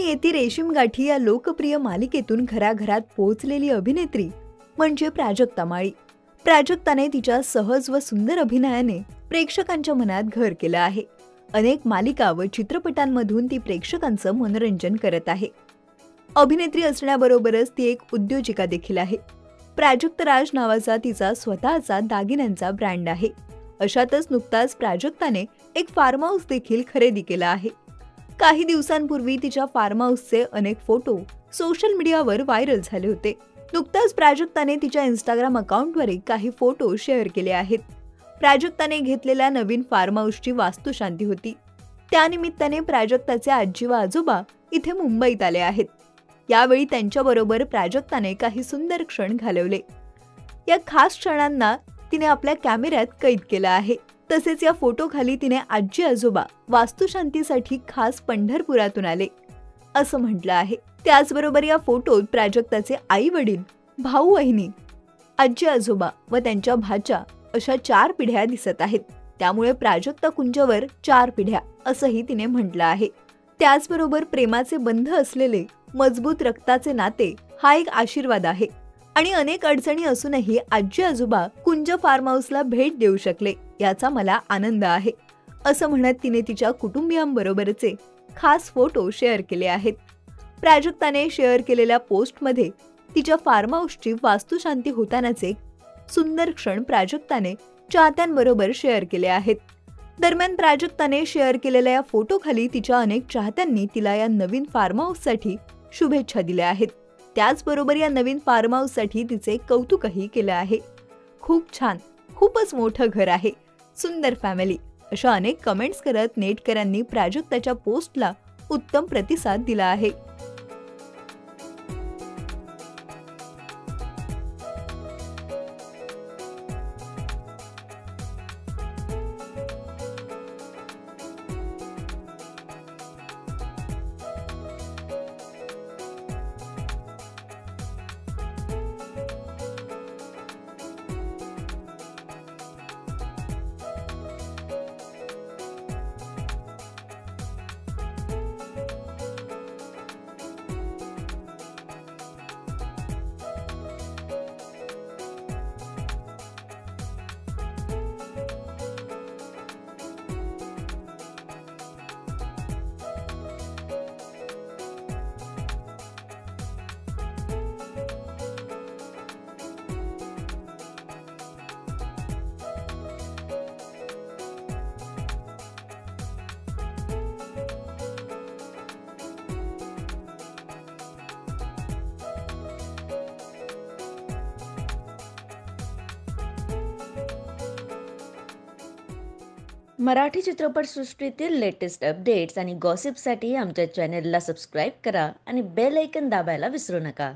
येती रेशीम गाठी या लोकप्रिय मालिकेतून घराघरात पोहोचलेली अभिनेत्री म्हणजे प्राजक्ता माळी. प्राजक्ताने तिच्या सहज व सुंदर अभिनयाने प्रेक्षकांच्या मनात घर केलं आहे. अनेक मालिका व चित्रपटांमधून ती प्रेक्षकांचं मनोरंजन करत आहे. अभिनेत्री असण्याबरोबरच ती एक उद्योजिका देखील आहे. प्राजक्त राज नावाचा तिचा स्वतःचा दागिन्यांचा ब्रँड आहे. अशातच नुकताच प्राजक्ताने एक फार्म हाऊस देखील खरेदी केला आहे. काही दिवसांपूर्वी तिच्या फार्म हाऊसचे अनेक फोटो सोशल मीडियावर व्हायरल झाले होते. नुकताच प्राजक्ताने तिच्या इंस्टाग्राम अकाउंटद्वारे काही फोटो शेअर केले आहेत. प्राजक्ताने घेतलेल्या नवीन फार्म हाऊसची वास्तुशांती होती. त्यानिमित्ताने प्राजक्ताचे आजी व आजोबा इथे मुंबईत आले आहेत. यावेळी त्यांच्याबरोबर प्राजक्ताने काही सुंदर क्षण घालवले. या खास क्षणांना तिने आपल्या कॅमेऱ्यात कैद केलं आहे. तसेच या फोटोखाली तिने आजी आजोबा वास्तुशांतीसाठी खास पंढरपुरातून आले असं म्हटलं आहे. त्याचबरोबर या फोटोत प्राजक्ताचे आई वडील, भाऊ बहिणी, आजी आजोबा व त्यांच्या भाच्या अशा 4 पिढ्या दिसत आहेत. त्यामुळे प्राजक्ता कुंजवर 4 पिढ्या असंही तिने म्हटलं आहे. त्याचबरोबर प्रेमाचे बंध असलेले मजबूत रक्ताचे नाते हा एक आशीर्वाद आहे आणि अनेक अडचणी असूनही आजी आजोबा कुंज फार्म हाऊसला भेट देऊ शकले याचा मला आनंद आहे असं म्हणत तिने तिच्या कुटुंबियांबरोबरचे खास फोटो शेअर केले आहेत. प्राजक्ताने शेअर केलेल्या पोस्टमध्ये तिच्या फार्म हाऊसची वास्तुशांती होतानाचे सुंदर क्षण प्राजक्ताने चाहत्यांबरोबर शेअर केले आहेत. दरम्यान प्राजक्ताने शेअर केलेल्या या फोटोखाली तिच्या अनेक चाहत्यांनी तिला या नवीन फार्म हाऊससाठी शुभेच्छा दिल्या आहेत. त्याचबरोबर या नवीन फार्म हाऊससाठी तिचे कौतुकही केलं आहे. खूप छान, खूपच मोठं घर आहे, सुंदर फॅमिली अशा अनेक कमेंट्स करत नेटकऱ्यांनी प्राजक्ताच्या पोस्टला उत्तम प्रतिसाद दिला आहे. मराठी चित्रपटसृष्टीतील लेटेस्ट अपडेट्स आणि गॉसिपसाठी आमच्या चॅनेलला सबस्क्राईब करा आणि बेल आयकॉन दाबायला विसरू नका.